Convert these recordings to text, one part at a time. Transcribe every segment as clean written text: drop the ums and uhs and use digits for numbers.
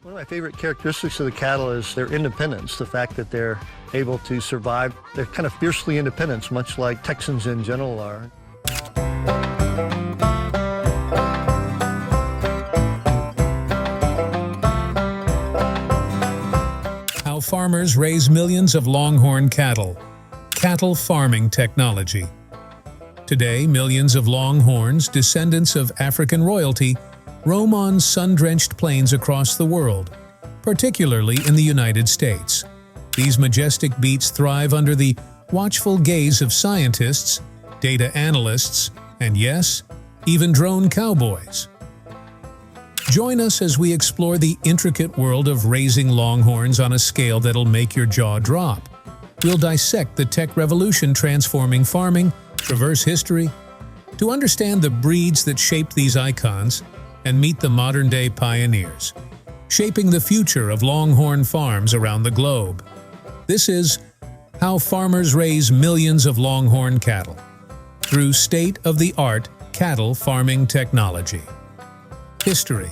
One of my favorite characteristics of the cattle is their independence, the fact that they're able to survive. They're kind of fiercely independent, much like Texans in general are. How farmers raise millions of Longhorn cattle. Cattle farming technology. Today, millions of Longhorns, descendants of African royalty, roam on sun-drenched plains across the world, particularly in the United States. These majestic beasts thrive under the watchful gaze of scientists, data analysts, and yes, even drone cowboys. Join us as we explore the intricate world of raising Longhorns on a scale that'll make your jaw drop. We'll dissect the tech revolution transforming farming, traverse history, to understand the breeds that shaped these icons, and meet the modern-day pioneers, shaping the future of Longhorn farms around the globe. This is how farmers raise millions of Longhorn cattle through state-of-the-art cattle farming technology. History.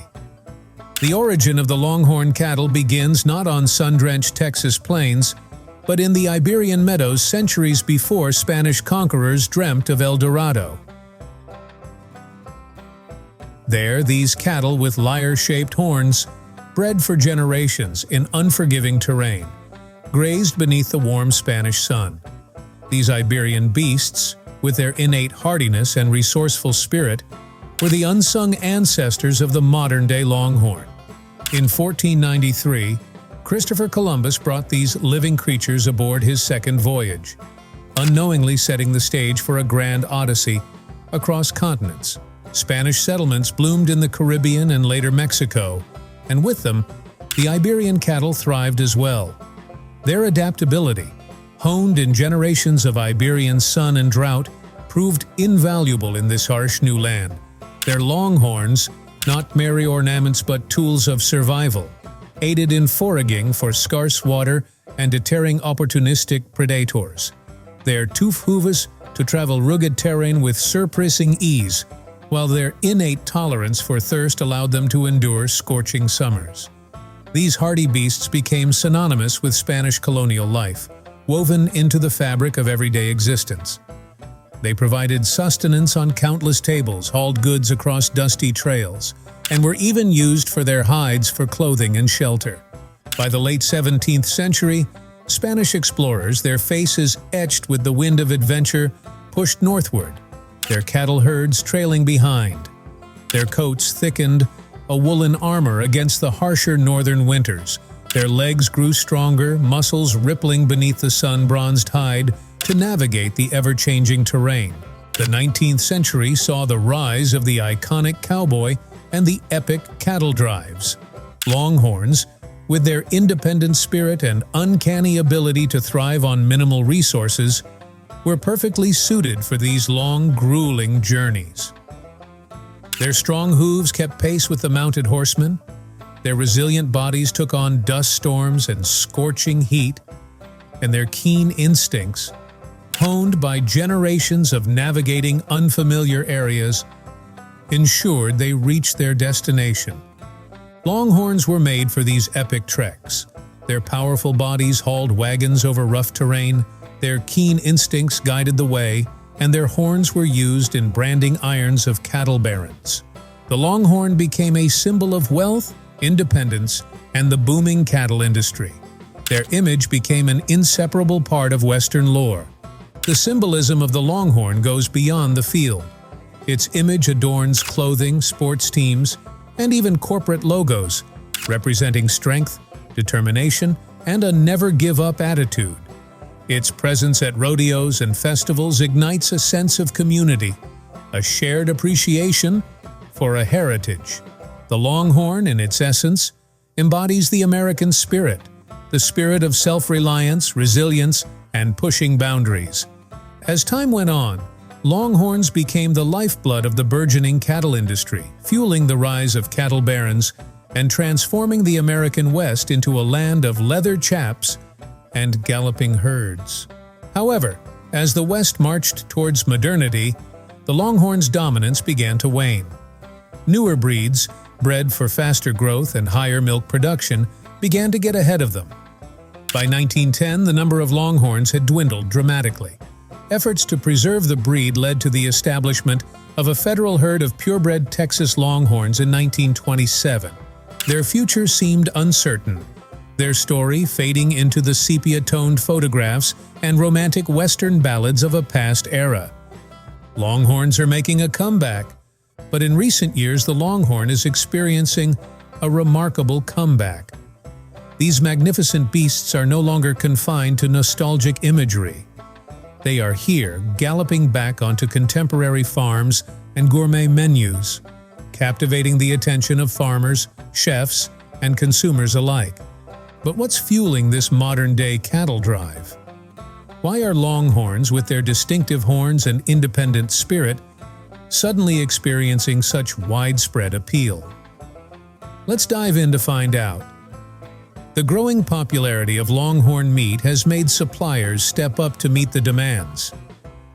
The origin of the Longhorn cattle begins not on sun-drenched Texas plains, but in the Iberian meadows centuries before Spanish conquerors dreamt of El Dorado. There, these cattle with lyre-shaped horns, bred for generations in unforgiving terrain, grazed beneath the warm Spanish sun. These Iberian beasts, with their innate hardiness and resourceful spirit, were the unsung ancestors of the modern-day Longhorn. In 1493, Christopher Columbus brought these living creatures aboard his second voyage, unknowingly setting the stage for a grand odyssey across continents. Spanish settlements bloomed in the Caribbean and later Mexico, and with them, the Iberian cattle thrived as well. Their adaptability, honed in generations of Iberian sun and drought, proved invaluable in this harsh new land. Their Longhorns, not merry ornaments but tools of survival, aided in foraging for scarce water and deterring opportunistic predators. Their tough hooves to travel rugged terrain with surprising ease, while their innate tolerance for thirst allowed them to endure scorching summers. These hardy beasts became synonymous with Spanish colonial life, woven into the fabric of everyday existence. They provided sustenance on countless tables, hauled goods across dusty trails, and were even used for their hides for clothing and shelter. By the late 17th century, Spanish explorers, their faces etched with the wind of adventure, pushed northward, their cattle herds trailing behind. Their coats thickened a woolen armor against the harsher northern winters. Their legs grew stronger, muscles rippling beneath the sun-bronzed hide to navigate the ever-changing terrain. The 19th century saw the rise of the iconic cowboy and the epic cattle drives. Longhorns, with their independent spirit and uncanny ability to thrive on minimal resources, were perfectly suited for these long, grueling journeys. Their strong hooves kept pace with the mounted horsemen. Their resilient bodies took on dust storms and scorching heat, and their keen instincts, honed by generations of navigating unfamiliar areas, ensured they reached their destination. Longhorns were made for these epic treks. Their powerful bodies hauled wagons over rough terrain, their keen instincts guided the way, and their horns were used in branding irons of cattle barons. The Longhorn became a symbol of wealth, independence, and the booming cattle industry. Their image became an inseparable part of Western lore. The symbolism of the Longhorn goes beyond the field. Its image adorns clothing, sports teams, and even corporate logos, representing strength, determination, and a never-give-up attitude. Its presence at rodeos and festivals ignites a sense of community, a shared appreciation for a heritage. The Longhorn, in its essence, embodies the American spirit, the spirit of self-reliance, resilience, and pushing boundaries. As time went on, Longhorns became the lifeblood of the burgeoning cattle industry, fueling the rise of cattle barons and transforming the American West into a land of leather chaps and galloping herds. However, as the West marched towards modernity, the Longhorn's dominance began to wane. Newer breeds, bred for faster growth and higher milk production, began to get ahead of them. By 1910, the number of Longhorns had dwindled dramatically. Efforts to preserve the breed led to the establishment of a federal herd of purebred Texas Longhorns in 1927. Their future seemed uncertain, their story fading into the sepia-toned photographs and romantic Western ballads of a past era. Longhorns are making a comeback, but in recent years the Longhorn is experiencing a remarkable comeback. These magnificent beasts are no longer confined to nostalgic imagery. They are here, galloping back onto contemporary farms and gourmet menus, captivating the attention of farmers, chefs, and consumers alike. But what's fueling this modern-day cattle drive? Why are Longhorns, with their distinctive horns and independent spirit, suddenly experiencing such widespread appeal? Let's dive in to find out. The growing popularity of Longhorn meat has made suppliers step up to meet the demands.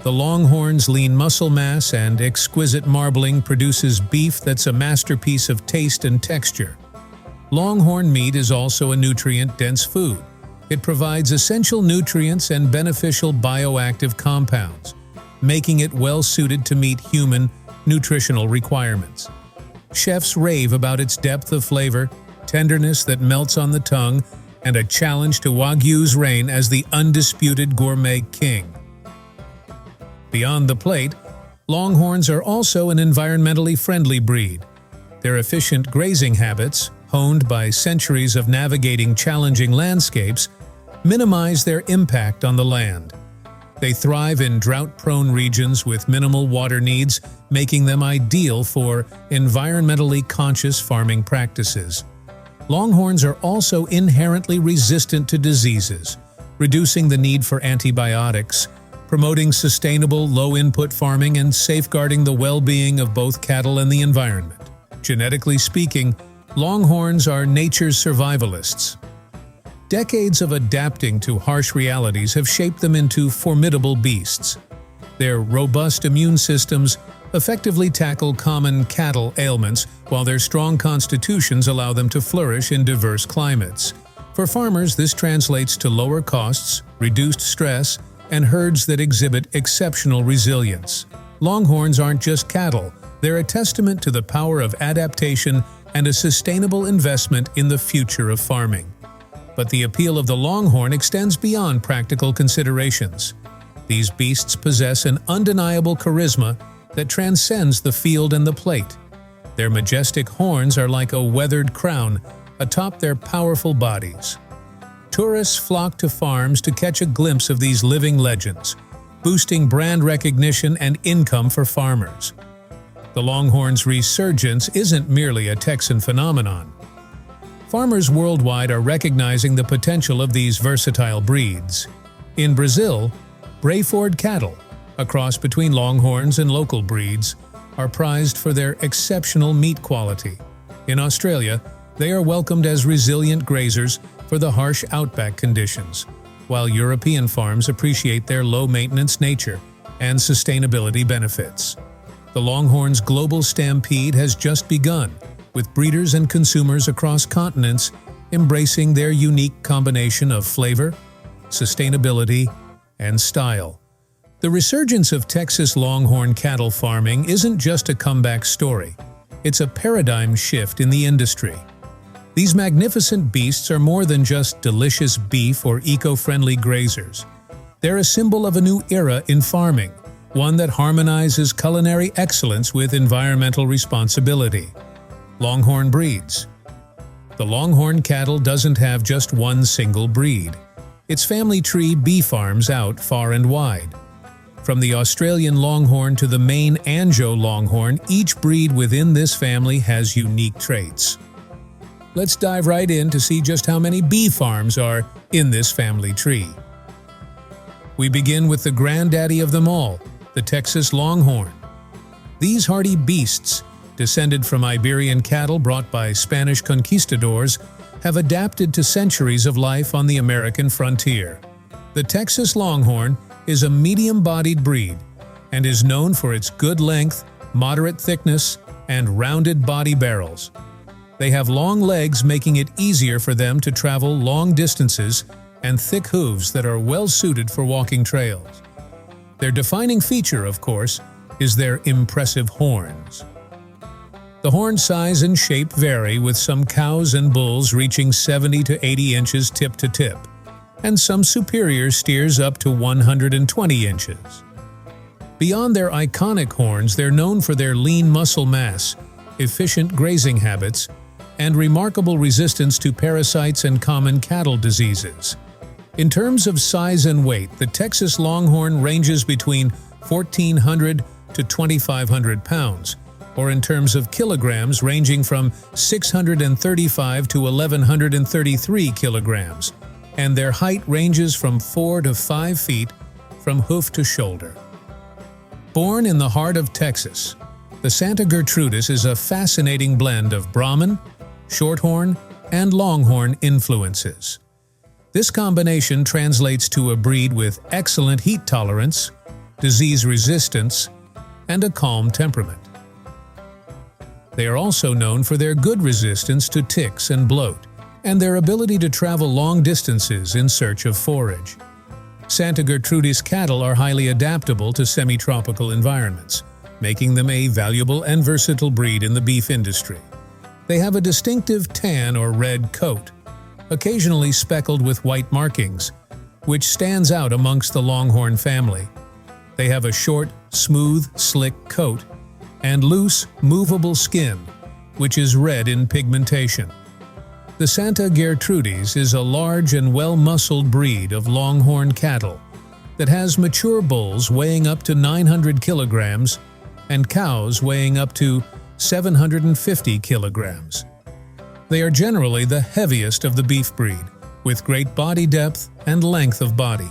The Longhorn's lean muscle mass and exquisite marbling produces beef that's a masterpiece of taste and texture. Longhorn meat is also a nutrient-dense food. It provides essential nutrients and beneficial bioactive compounds, making it well-suited to meet human nutritional requirements. Chefs rave about its depth of flavor, tenderness that melts on the tongue, and a challenge to Wagyu's reign as the undisputed gourmet king. Beyond the plate, Longhorns are also an environmentally friendly breed. Their efficient grazing habits, honed by centuries of navigating challenging landscapes, minimize their impact on the land. They thrive in drought-prone regions with minimal water needs, making them ideal for environmentally conscious farming practices. Longhorns are also inherently resistant to diseases, reducing the need for antibiotics, promoting sustainable, low-input farming, and safeguarding the well-being of both cattle and the environment. Genetically speaking, Longhorns are nature's survivalists. Decades of adapting to harsh realities have shaped them into formidable beasts. Their robust immune systems effectively tackle common cattle ailments, while their strong constitutions allow them to flourish in diverse climates. For farmers, this translates to lower costs, reduced stress, and herds that exhibit exceptional resilience. Longhorns aren't just cattle, they're a testament to the power of adaptation and a sustainable investment in the future of farming. But the appeal of the Longhorn extends beyond practical considerations. These beasts possess an undeniable charisma that transcends the field and the plate. Their majestic horns are like a weathered crown atop their powerful bodies. Tourists flock to farms to catch a glimpse of these living legends, boosting brand recognition and income for farmers. The Longhorn's resurgence isn't merely a Texan phenomenon. Farmers worldwide are recognizing the potential of these versatile breeds. In Brazil, Brayford cattle, a cross between Longhorns and local breeds, are prized for their exceptional meat quality. In Australia, they are welcomed as resilient grazers for the harsh outback conditions, while European farms appreciate their low-maintenance nature and sustainability benefits. The Longhorn's global stampede has just begun, with breeders and consumers across continents embracing their unique combination of flavor, sustainability, and style. The resurgence of Texas Longhorn cattle farming isn't just a comeback story. It's a paradigm shift in the industry. These magnificent beasts are more than just delicious beef or eco-friendly grazers. They're a symbol of a new era in farming, one that harmonizes culinary excellence with environmental responsibility. Longhorn breeds. The Longhorn cattle doesn't have just one single breed. Its family tree beefarms out far and wide. From the Australian Longhorn to the Maine Anjou Longhorn, each breed within this family has unique traits. Let's dive right in to see just how many bee farms are in this family tree. We begin with the granddaddy of them all, the Texas Longhorn. These hardy beasts, descended from Iberian cattle brought by Spanish conquistadors, have adapted to centuries of life on the American frontier. The Texas Longhorn is a medium-bodied breed and is known for its good length, moderate thickness, and rounded body barrels. They have long legs, making it easier for them to travel long distances, and thick hooves that are well suited for walking trails. Their defining feature, of course, is their impressive horns. The horn size and shape vary, with some cows and bulls reaching 70 to 80 inches tip to tip, and some superior steers up to 120 inches. Beyond their iconic horns, they're known for their lean muscle mass, efficient grazing habits, and remarkable resistance to parasites and common cattle diseases. In terms of size and weight, the Texas Longhorn ranges between 1,400 to 2,500 pounds, or in terms of kilograms, ranging from 635 to 1,133 kilograms, and their height ranges from 4 to 5 feet from hoof to shoulder. Born in the heart of Texas, the Santa Gertrudis is a fascinating blend of Brahman, Shorthorn, and Longhorn influences. This combination translates to a breed with excellent heat tolerance, disease resistance, and a calm temperament. They are also known for their good resistance to ticks and bloat, and their ability to travel long distances in search of forage. Santa Gertrudis cattle are highly adaptable to semi-tropical environments, making them a valuable and versatile breed in the beef industry. They have a distinctive tan or red coat, occasionally speckled with white markings, which stands out amongst the Longhorn family. They have a short, smooth, slick coat and loose, movable skin, which is red in pigmentation. The Santa Gertrudis is a large and well-muscled breed of Longhorn cattle that has mature bulls weighing up to 900 kilograms and cows weighing up to 750 kilograms. They are generally the heaviest of the beef breed, with great body depth and length of body.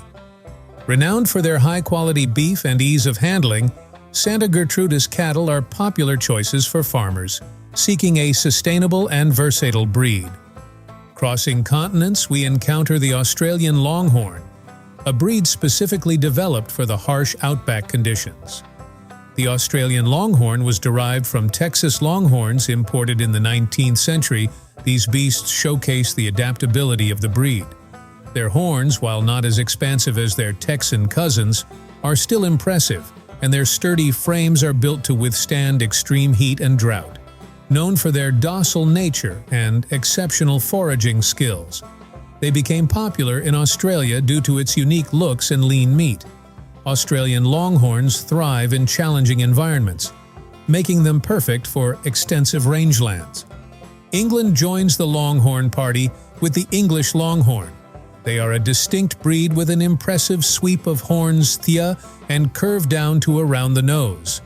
Renowned for their high-quality beef and ease of handling, Santa Gertrudis cattle are popular choices for farmers seeking a sustainable and versatile breed. Crossing continents, we encounter the Australian Longhorn, a breed specifically developed for the harsh outback conditions. The Australian Longhorn was derived from Texas Longhorns imported in the 19th century. These beasts showcase the adaptability of the breed. Their horns, while not as expansive as their Texan cousins, are still impressive, and their sturdy frames are built to withstand extreme heat and drought. Known for their docile nature and exceptional foraging skills, they became popular in Australia due to its unique looks and lean meat. Australian Longhorns thrive in challenging environments, making them perfect for extensive rangelands. England joins the Longhorn party with the English Longhorn. They are a distinct breed with an impressive sweep of horns and curve down to around the nose.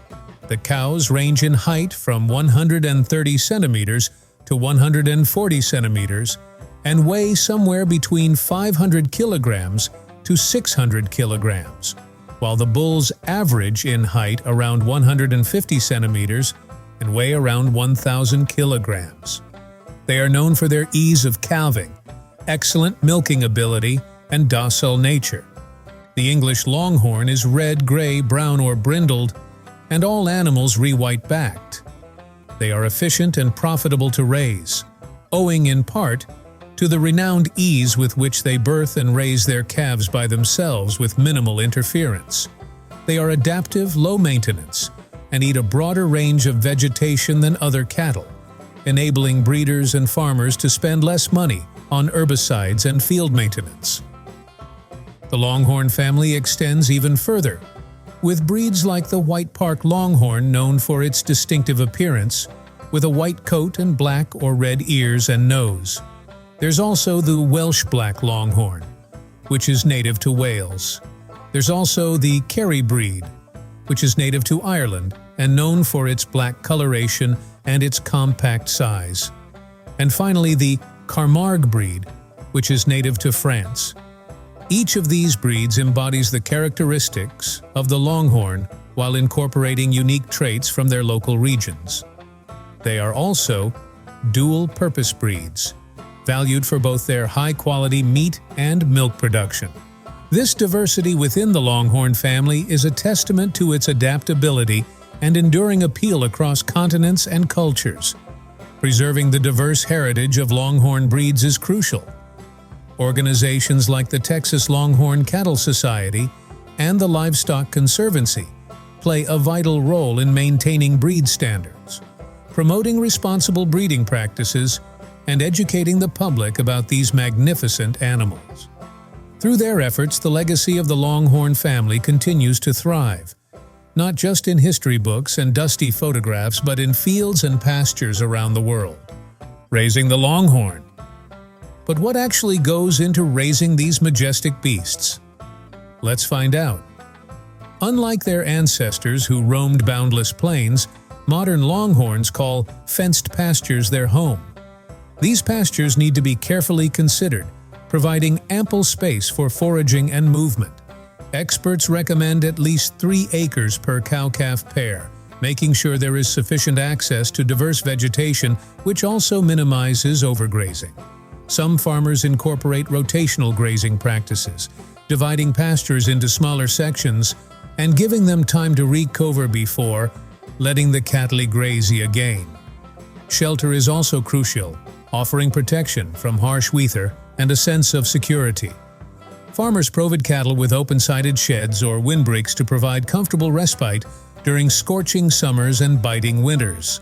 The cows range in height from 130 centimeters to 140 centimeters and weigh somewhere between 500 kilograms to 600 kilograms, while the bulls average in height around 150 centimeters and weigh around 1,000 kilograms. They are known for their ease of calving, excellent milking ability, and docile nature. The English Longhorn is red, gray, brown, or brindled, and all animals re-white-backed. They are efficient and profitable to raise, owing in part to the renowned ease with which they birth and raise their calves by themselves with minimal interference. They are adaptive, low maintenance, and eat a broader range of vegetation than other cattle, enabling breeders and farmers to spend less money on herbicides and field maintenance. The Longhorn family extends even further, with breeds like the White Park Longhorn, known for its distinctive appearance, with a white coat and black or red ears and nose. There's also the Welsh Black Longhorn, which is native to Wales. There's also the Kerry breed, which is native to Ireland and known for its black coloration and its compact size. And finally, the Camargue breed, which is native to France. Each of these breeds embodies the characteristics of the Longhorn while incorporating unique traits from their local regions. They are also dual-purpose breeds, valued for both their high-quality meat and milk production. This diversity within the Longhorn family is a testament to its adaptability and enduring appeal across continents and cultures, Preserving the diverse heritage of Longhorn breeds is crucial. Organizations like the Texas Longhorn Cattle Society and the Livestock Conservancy play a vital role in maintaining breed standards, promoting responsible breeding practices, and educating the public about these magnificent animals. Through their efforts, the legacy of the Longhorn family continues to thrive, not just in history books and dusty photographs, but in fields and pastures around the world. Raising the Longhorn. But what actually goes into raising these majestic beasts? Let's find out. Unlike their ancestors who roamed boundless plains, modern Longhorns call fenced pastures their home. These pastures need to be carefully considered, providing ample space for foraging and movement. Experts recommend at least 3 acres per cow-calf pair, making sure there is sufficient access to diverse vegetation, which also minimizes overgrazing. Some farmers incorporate rotational grazing practices, dividing pastures into smaller sections and giving them time to recover before letting the cattle graze again. Shelter is also crucial, offering protection from harsh weather and a sense of security. Farmers provide cattle with open-sided sheds or windbreaks to provide comfortable respite during scorching summers and biting winters.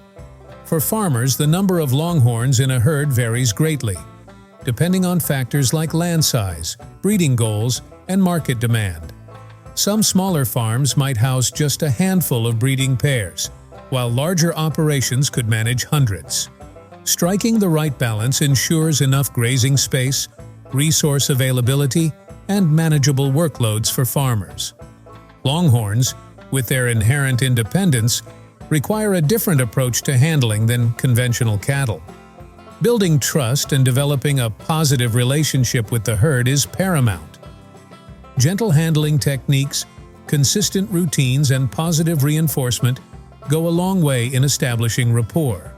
For farmers, the number of Longhorns in a herd varies greatly, depending on factors like land size, breeding goals, and market demand. Some smaller farms might house just a handful of breeding pairs, while larger operations could manage hundreds. Striking the right balance ensures enough grazing space, resource availability, and manageable workloads for farmers. Longhorns, with their inherent independence, require a different approach to handling than conventional cattle. Building trust and developing a positive relationship with the herd is paramount. Gentle handling techniques, consistent routines, and positive reinforcement go a long way in establishing rapport.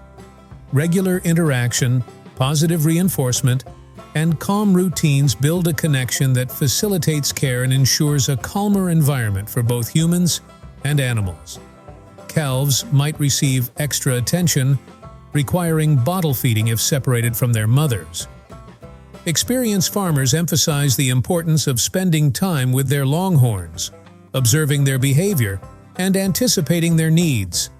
Regular interaction, positive reinforcement, and calm routines build a connection that facilitates care and ensures a calmer environment for both humans and animals. Calves might receive extra attention, requiring bottle feeding if separated from their mothers. Experienced farmers emphasize the importance of spending time with their Longhorns, observing their behavior, and anticipating their needs.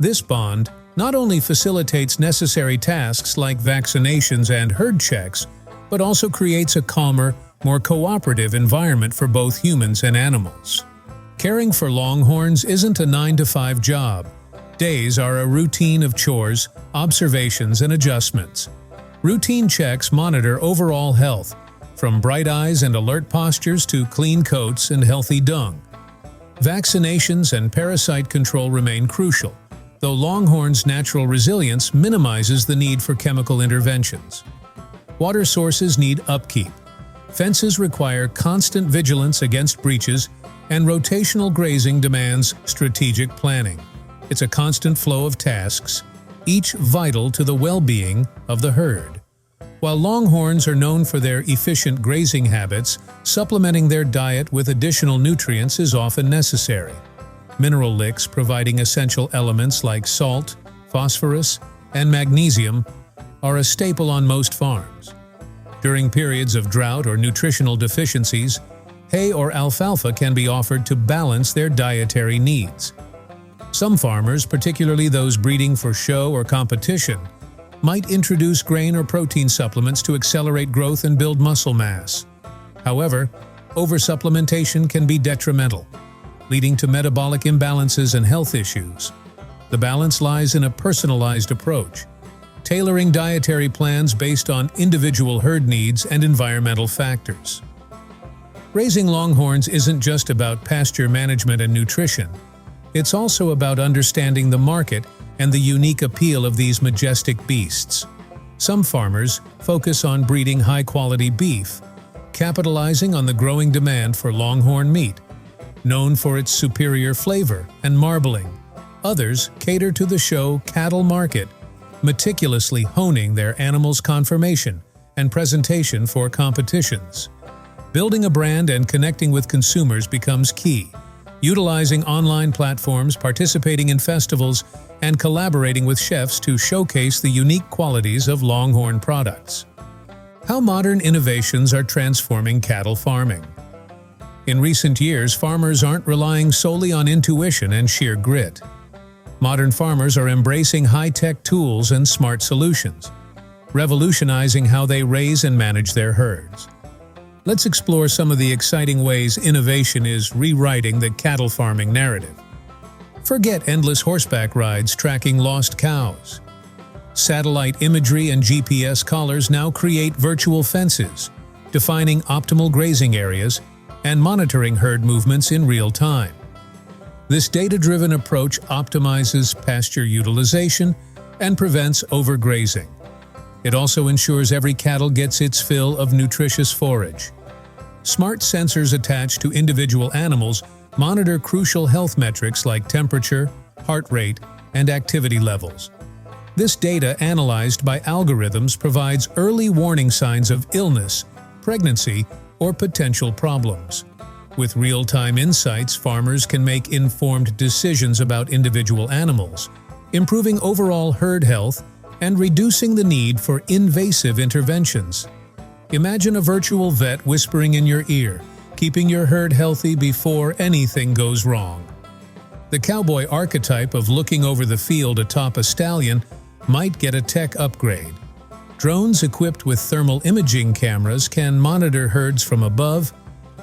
This bond not only facilitates necessary tasks like vaccinations and herd checks, but also creates a calmer, more cooperative environment for both humans and animals. Caring for Longhorns isn't a 9-to-5 job. Days are a routine of chores, observations, and adjustments. Routine checks monitor overall health, from bright eyes and alert postures to clean coats and healthy dung. Vaccinations and parasite control remain crucial, though Longhorns' natural resilience minimizes the need for chemical interventions. Water sources need upkeep. Fences require constant vigilance against breaches, and rotational grazing demands strategic planning. It's a constant flow of tasks, each vital to the well-being of the herd. While Longhorns are known for their efficient grazing habits, supplementing their diet with additional nutrients is often necessary. Mineral licks providing essential elements like salt, phosphorus, and magnesium are a staple on most farms. During periods of drought or nutritional deficiencies, hay or alfalfa can be offered to balance their dietary needs. Some farmers, particularly those breeding for show or competition, might introduce grain or protein supplements to accelerate growth and build muscle mass. However, oversupplementation can be detrimental, leading to metabolic imbalances and health issues. The balance lies in a personalized approach, tailoring dietary plans based on individual herd needs and environmental factors. Raising Longhorns isn't just about pasture management and nutrition. It's also about understanding the market and the unique appeal of these majestic beasts. Some farmers focus on breeding high-quality beef, capitalizing on the growing demand for Longhorn meat, known for its superior flavor and marbling. Others cater to the show cattle market, meticulously honing their animals' conformation and presentation for competitions. Building a brand and connecting with consumers becomes key, utilizing online platforms, participating in festivals, and collaborating with chefs to showcase the unique qualities of Longhorn products. How modern innovations are transforming cattle farming. In recent years, farmers aren't relying solely on intuition and sheer grit. Modern farmers are embracing high-tech tools and smart solutions, revolutionizing how they raise and manage their herds. Let's explore some of the exciting ways innovation is rewriting the cattle farming narrative. Forget endless horseback rides tracking lost cows. Satellite imagery and GPS collars now create virtual fences, defining optimal grazing areas and monitoring herd movements in real time. This data-driven approach optimizes pasture utilization and prevents overgrazing. It also ensures every cattle gets its fill of nutritious forage. Smart sensors attached to individual animals monitor crucial health metrics like temperature, heart rate, and activity levels. This data, analyzed by algorithms, provides early warning signs of illness, pregnancy, or potential problems. With real-time insights, farmers can make informed decisions about individual animals, improving overall herd health and reducing the need for invasive interventions. Imagine a virtual vet whispering in your ear, keeping your herd healthy before anything goes wrong. The cowboy archetype of looking over the field atop a stallion might get a tech upgrade. Drones equipped with thermal imaging cameras can monitor herds from above,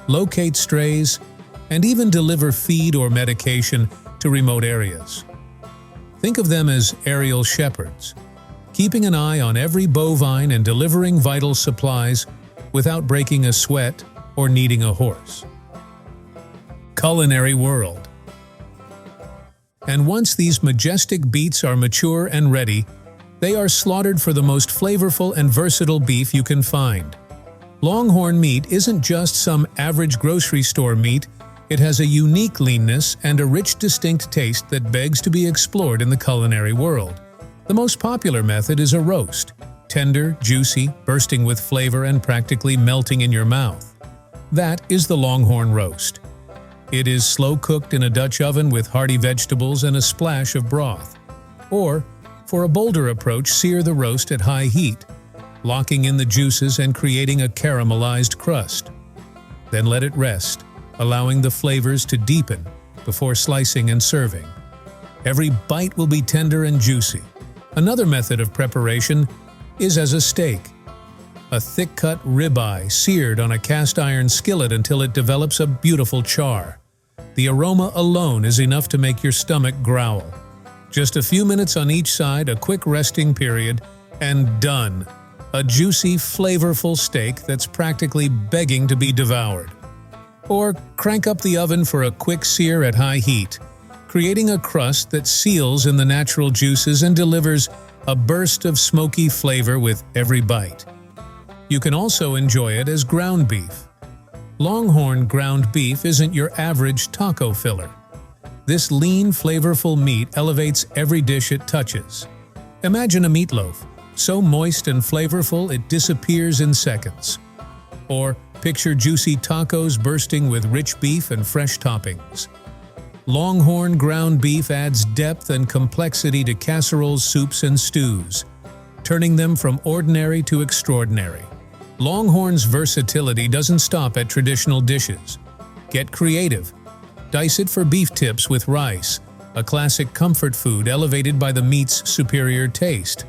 locate strays, and even deliver feed or medication to remote areas. Think of them as aerial shepherds, keeping an eye on every bovine and delivering vital supplies without breaking a sweat or needing a horse. Culinary world. And once these majestic beasts are mature and ready, they are slaughtered for the most flavorful and versatile beef you can find. Longhorn meat isn't just some average grocery store meat, it has a unique leanness and a rich, distinct taste that begs to be explored in the culinary world. The most popular method is a roast, tender, juicy, bursting with flavor and practically melting in your mouth. That is the Longhorn roast. It is slow-cooked in a Dutch oven with hearty vegetables and a splash of broth. Or, for a bolder approach, sear the roast at high heat, locking in the juices and creating a caramelized crust. Then let it rest, allowing the flavors to deepen before slicing and serving. Every bite will be tender and juicy. Another method of preparation is as a steak. A thick-cut ribeye seared on a cast-iron skillet until it develops a beautiful char. The aroma alone is enough to make your stomach growl. Just a few minutes on each side, a quick resting period, and done. A juicy, flavorful steak that's practically begging to be devoured. Or crank up the oven for a quick sear at high heat, creating a crust that seals in the natural juices and delivers a burst of smoky flavor with every bite. You can also enjoy it as ground beef. Longhorn ground beef isn't your average taco filler. This lean, flavorful meat elevates every dish it touches. Imagine a meatloaf, so moist and flavorful it disappears in seconds. Or picture juicy tacos bursting with rich beef and fresh toppings. Longhorn ground beef adds depth and complexity to casseroles, soups, and stews, turning them from ordinary to extraordinary. Longhorn's versatility doesn't stop at traditional dishes. Get creative. Dice it for beef tips with rice, a classic comfort food elevated by the meat's superior taste.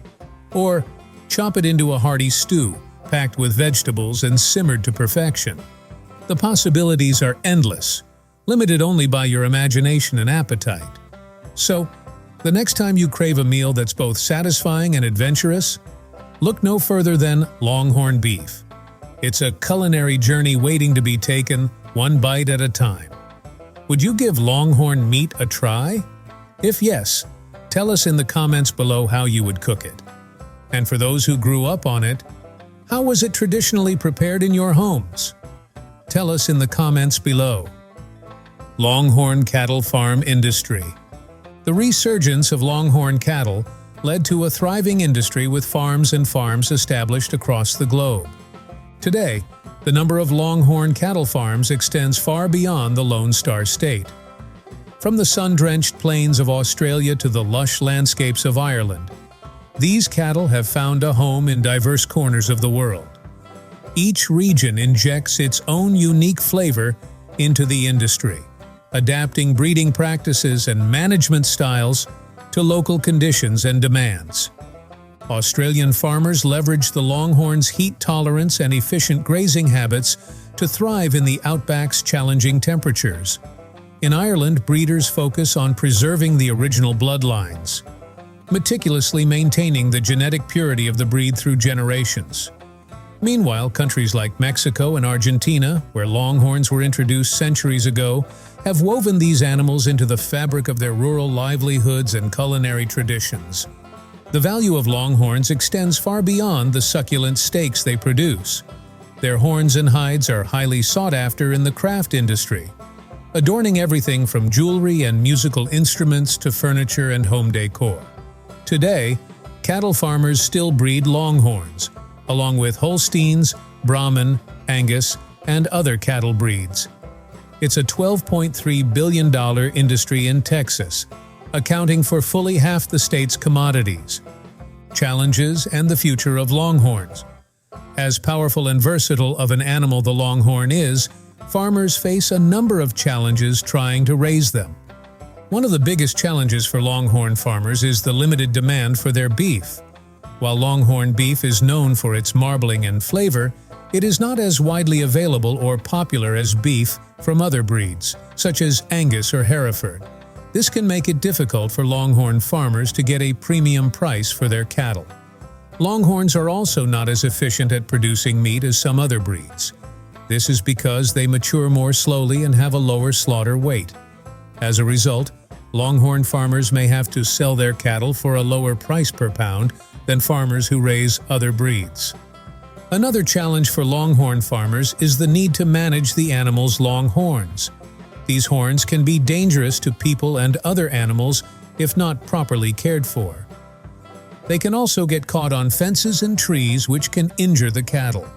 Or chop it into a hearty stew, packed with vegetables and simmered to perfection. The possibilities are endless, limited only by your imagination and appetite. So, the next time you crave a meal that's both satisfying and adventurous, look no further than Longhorn beef. It's a culinary journey waiting to be taken, one bite at a time. Would you give Longhorn meat a try? If yes, tell us in the comments below how you would cook it. And for those who grew up on it, how was it traditionally prepared in your homes? Tell us in the comments below. Longhorn cattle farm industry. The resurgence of Longhorn cattle led to a thriving industry with farms established across the globe. Today, the number of Longhorn cattle farms extends far beyond the Lone Star State. From the sun-drenched plains of Australia to the lush landscapes of Ireland, these cattle have found a home in diverse corners of the world. Each region injects its own unique flavor into the industry, adapting breeding practices and management styles to local conditions and demands. Australian farmers leverage the Longhorn's heat tolerance and efficient grazing habits to thrive in the outback's challenging temperatures. In Ireland, breeders focus on preserving the original bloodlines, meticulously maintaining the genetic purity of the breed through generations. Meanwhile, countries like Mexico and Argentina, where Longhorns were introduced centuries ago, have woven these animals into the fabric of their rural livelihoods and culinary traditions. The value of Longhorns extends far beyond the succulent steaks they produce. Their horns and hides are highly sought after in the craft industry, adorning everything from jewelry and musical instruments to furniture and home decor. Today, cattle farmers still breed Longhorns, along with Holsteins, Brahman, Angus, and other cattle breeds. It's a $12.3 billion industry in Texas, accounting for fully half the state's commodities. Challenges and the future of Longhorns. As powerful and versatile of an animal the Longhorn is, farmers face a number of challenges trying to raise them. One of the biggest challenges for Longhorn farmers is the limited demand for their beef. While Longhorn beef is known for its marbling and flavor, it is not as widely available or popular as beef from other breeds, such as Angus or Hereford. This can make it difficult for Longhorn farmers to get a premium price for their cattle. Longhorns are also not as efficient at producing meat as some other breeds. This is because they mature more slowly and have a lower slaughter weight. As a result, Longhorn farmers may have to sell their cattle for a lower price per pound than farmers who raise other breeds. Another challenge for Longhorn farmers is the need to manage the animal's long horns. These horns can be dangerous to people and other animals if not properly cared for. They can also get caught on fences and trees, which can injure the cattle.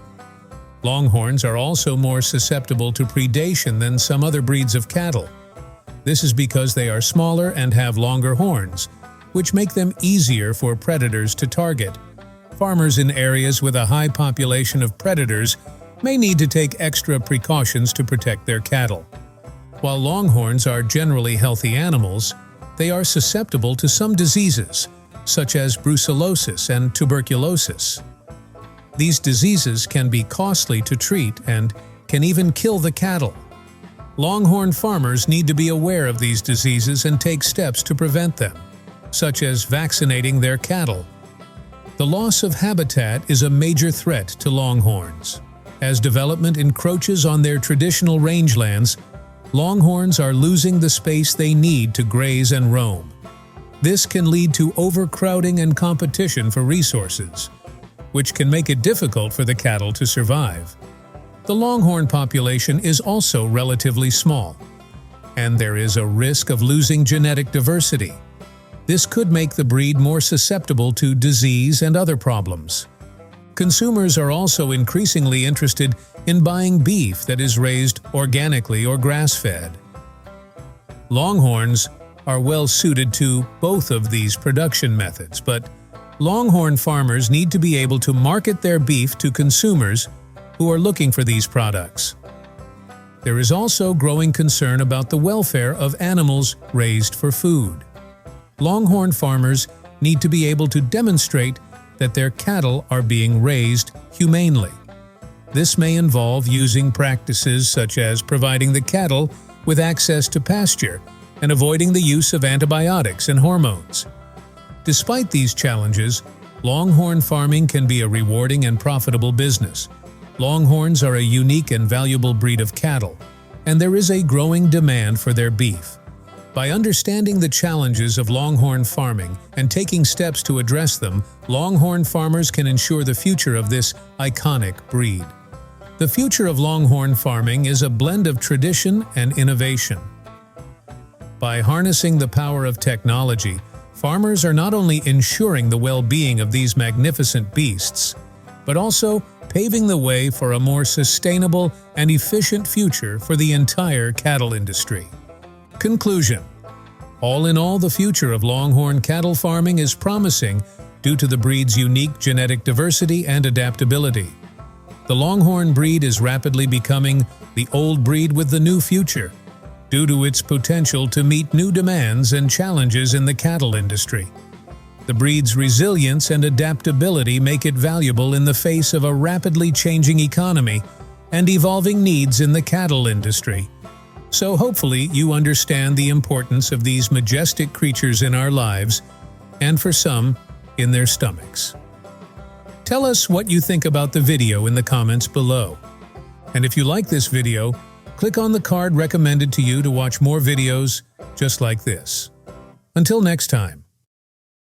Longhorns are also more susceptible to predation than some other breeds of cattle. This is because they are smaller and have longer horns, which make them easier for predators to target. Farmers in areas with a high population of predators may need to take extra precautions to protect their cattle. While Longhorns are generally healthy animals, they are susceptible to some diseases, such as brucellosis and tuberculosis. These diseases can be costly to treat and can even kill the cattle. Longhorn farmers need to be aware of these diseases and take steps to prevent them, such as vaccinating their cattle. The loss of habitat is a major threat to Longhorns. As development encroaches on their traditional rangelands, Longhorns are losing the space they need to graze and roam. This can lead to overcrowding and competition for resources, which can make it difficult for the cattle to survive. The Longhorn population is also relatively small, and there is a risk of losing genetic diversity. This could make the breed more susceptible to disease and other problems. Consumers are also increasingly interested in buying beef that is raised organically or grass-fed. Longhorns are well suited to both of these production methods, but Longhorn farmers need to be able to market their beef to consumers who are looking for these products. There is also growing concern about the welfare of animals raised for food. Longhorn farmers need to be able to demonstrate that their cattle are being raised humanely. This may involve using practices such as providing the cattle with access to pasture and avoiding the use of antibiotics and hormones. Despite these challenges, Longhorn farming can be a rewarding and profitable business. Longhorns are a unique and valuable breed of cattle, and there is a growing demand for their beef. By understanding the challenges of Longhorn farming and taking steps to address them, Longhorn farmers can ensure the future of this iconic breed. The future of Longhorn farming is a blend of tradition and innovation. By harnessing the power of technology, farmers are not only ensuring the well-being of these magnificent beasts, but also paving the way for a more sustainable and efficient future for the entire cattle industry. Conclusion: All in all, the future of Longhorn cattle farming is promising due to the breed's unique genetic diversity and adaptability. The Longhorn breed is rapidly becoming the old breed with the new future, due to its potential to meet new demands and challenges in the cattle industry. The breed's resilience and adaptability make it valuable in the face of a rapidly changing economy and evolving needs in the cattle industry. So hopefully you understand the importance of these majestic creatures in our lives, and for some, in their stomachs. Tell us what you think about the video in the comments below. And if you like this video, click on the card recommended to you to watch more videos just like this. Until next time.